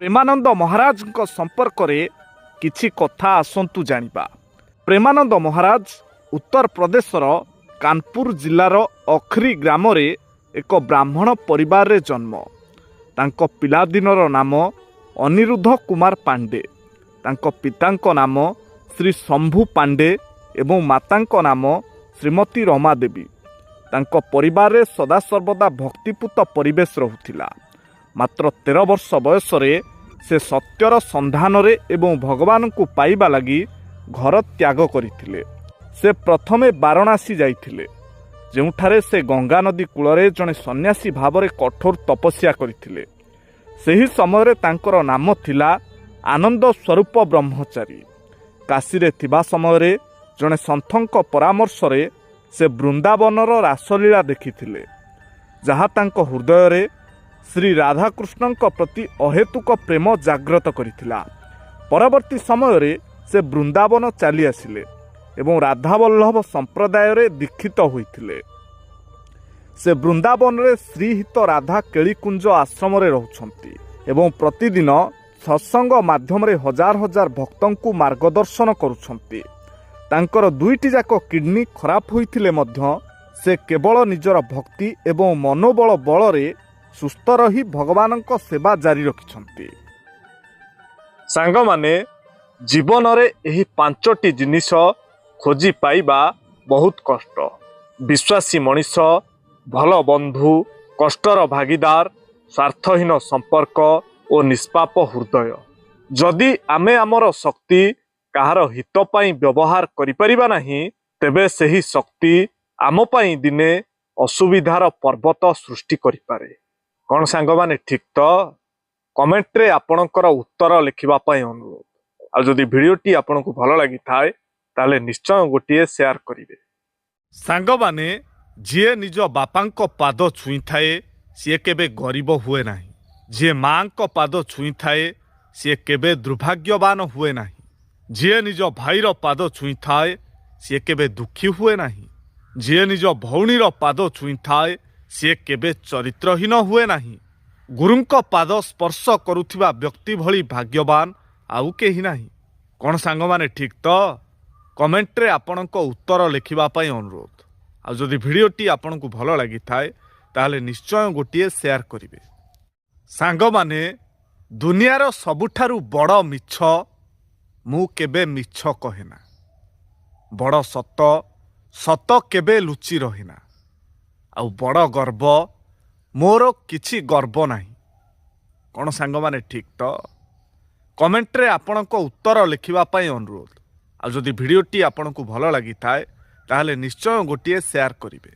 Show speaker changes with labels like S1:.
S1: ପ୍ରେମାନନ୍ଦ ମହାରାଜଙ୍କ ସମ୍ପର୍କରେ କିଛି କଥା ଆସନ୍ତୁ ଜାଣିବା। ପ୍ରେମାନନ୍ଦ ମହାରାଜ ଉତ୍ତରପ୍ରଦେଶର କାନପୁର ଜିଲ୍ଲାର ଅଖରି ଗ୍ରାମରେ ଏକ ବ୍ରାହ୍ମଣ ପରିବାରରେ ଜନ୍ମ। ତାଙ୍କ ପିଲାଦିନର ନାମ ଅନିରୁଦ୍ଧ କୁମାର ପାଣ୍ଡେ। ତାଙ୍କ ପିତାଙ୍କ ନାମ ଶ୍ରୀ ଶମ୍ଭୁ ପାଣ୍ଡେ ଏବଂ ମାତାଙ୍କ ନାମ ଶ୍ରୀମତୀ ରମା ଦେବୀ। ତାଙ୍କ ପରିବାରରେ ସଦାସର୍ବଦା ଭକ୍ତିପୂତ ପରିବେଶ ରହୁଥିଲା। ମାତ୍ର 13 ବର୍ଷ ବୟସରେ ସେ ସତ୍ୟର ସନ୍ଧାନରେ ଏବଂ ଭଗବାନଙ୍କୁ ପାଇବା ଲାଗି ଘର ତ୍ୟାଗ କରିଥିଲେ। ସେ ପ୍ରଥମେ ବାରାଣାସୀ ଯାଇଥିଲେ, ଯେଉଁଠାରେ ସେ ଗଙ୍ଗା ନଦୀ କୂଳରେ ଜଣେ ସନ୍ନ୍ୟାସୀ ଭାବରେ କଠୋର ତପସ୍ୟା କରିଥିଲେ। ସେହି ସମୟରେ ତାଙ୍କର ନାମ ଥିଲା ଆନନ୍ଦ ସ୍ୱରୂପ ବ୍ରହ୍ମଚାରୀ। କାଶୀରେ ଥିବା ସମୟରେ ଜଣେ ସନ୍ଥଙ୍କ ପରାମର୍ଶରେ ସେ ବୃନ୍ଦାବନର ରାସଲୀଳା ଦେଖିଥିଲେ, ଯାହା ତାଙ୍କ ହୃଦୟରେ ଶ୍ରୀ ରାଧାକୃଷ୍ଣଙ୍କ ପ୍ରତି ଅହେତୁକ ପ୍ରେମ ଜାଗ୍ରତ କରିଥିଲା। ପରବର୍ତ୍ତୀ ସମୟରେ ସେ ବୃନ୍ଦାବନ ଚାଲି ଆସିଲେ ଏବଂ ରାଧାବଲ୍ଲଭ ସମ୍ପ୍ରଦାୟରେ ଦୀକ୍ଷିତ ହୋଇଥିଲେ। ସେ ବୃନ୍ଦାବନରେ ଶ୍ରୀହିତ ରାଧା କେଳିକୁଞ୍ଜ ଆଶ୍ରମରେ ରହୁଛନ୍ତି ଏବଂ ପ୍ରତିଦିନ ସତ୍ସଙ୍ଗ ମାଧ୍ୟମରେ ହଜାର ହଜାର ଭକ୍ତଙ୍କୁ ମାର୍ଗଦର୍ଶନ କରୁଛନ୍ତି। ତାଙ୍କର 2ଟି ଯାକ କିଡନୀ ଖରାପ ହୋଇଥିଲେ ମଧ୍ୟ ସେ କେବଳ ନିଜର ଭକ୍ତି ଏବଂ ମନୋବଳ ବଳରେ ସୁସ୍ଥ ରହି ଭଗବାନଙ୍କ ସେବା ଜାରି ରଖିଛନ୍ତି। ସାଙ୍ଗମାନେ, ଜୀବନରେ ଏହି 5ଟି ଜିନିଷ ଖୋଜି ପାଇବା ବହୁତ କଷ୍ଟ। ବିଶ୍ୱାସୀ ମଣିଷ, ଭଲ ବନ୍ଧୁ, କଷ୍ଟର ଭାଗିଦାର, ସ୍ୱାର୍ଥହୀନ ସମ୍ପର୍କ ଓ ନିଷ୍ପାପ ହୃଦୟ। ଯଦି ଆମେ ଆମର ଶକ୍ତି କାହାର ହିତ ପାଇଁ ବ୍ୟବହାର କରିପାରିବା ନାହିଁ, ତେବେ ସେହି ଶକ୍ତି ଆମ ପାଇଁ ଦିନେ ଅସୁବିଧାର ପର୍ବତ ସୃଷ୍ଟି କରିପାରେ। କ'ଣ ସାଙ୍ଗମାନେ, ଠିକ୍ ତ? କମେଣ୍ଟରେ ଆପଣଙ୍କର ଉତ୍ତର ଲେଖିବା ପାଇଁ ଅନୁରୋଧ। ଆଉ ଯଦି ଭିଡ଼ିଓଟି ଆପଣଙ୍କୁ ଭଲ ଲାଗିଥାଏ ତାହେଲେ ନିଶ୍ଚୟ ଗୋଟିଏ ସେୟାର କରିବେ। ସାଙ୍ଗମାନେ, ଯିଏ ନିଜ ବାପାଙ୍କ ପାଦ ଛୁଇଁଥାଏ ସିଏ କେବେ ଗରିବ ହୁଏ ନାହିଁ। ଯିଏ ମାଆଙ୍କ ପାଦ ଛୁଇଁଥାଏ ସିଏ କେବେ ଦୁର୍ଭାଗ୍ୟବାନ ହୁଏ ନାହିଁ। ଯିଏ ନିଜ ଭାଇର ପାଦ ଛୁଇଁଥାଏ ସିଏ କେବେ ଦୁଃଖୀ ହୁଏ ନାହିଁ। ଯିଏ ନିଜ ଭଉଣୀର ପାଦ ଛୁଇଁଥାଏ ସିଏ କେବେ ଚରିତ୍ରହୀନ ହୁଏ ନାହିଁ। ଗୁରୁଙ୍କ ପାଦ ସ୍ପର୍ଶ କରୁଥିବା ବ୍ୟକ୍ତି ଭଳି ଭାଗ୍ୟବାନ ଆଉ କେହି ନାହିଁ। କ'ଣ ସାଙ୍ଗମାନେ, ଠିକ୍ ତ? କମେଣ୍ଟରେ ଆପଣଙ୍କ ଉତ୍ତର ଲେଖିବା ପାଇଁ ଅନୁରୋଧ। ଆଉ ଯଦି ଭିଡ଼ିଓଟି ଆପଣଙ୍କୁ ଭଲ ଲାଗିଥାଏ ତାହେଲେ ନିଶ୍ଚୟ ଗୋଟିଏ ସେୟାର କରିବେ। ସାଙ୍ଗମାନେ, ଦୁନିଆର ସବୁଠାରୁ ବଡ଼ ମିଛ ମୁଁ କେବେ ମିଛ କହେନା। ବଡ଼ ସତ, ସତ କେବେ ଲୁଚି ରହେନା। ଆଉ ବଡ଼ ଗର୍ବ, ମୋର କିଛି ଗର୍ବ ନାହିଁ। କ'ଣ ସାଙ୍ଗମାନେ, ଠିକ୍ ତ? କମେଣ୍ଟରେ ଆପଣଙ୍କ ଉତ୍ତର ଲେଖିବା ପାଇଁ ଅନୁରୋଧ। ଆଉ ଯଦି ଭିଡ଼ିଓଟି ଆପଣଙ୍କୁ ଭଲ ଲାଗିଥାଏ ତାହେଲେ ନିଶ୍ଚୟ ଗୋଟିଏ ସେୟାର କରିବେ।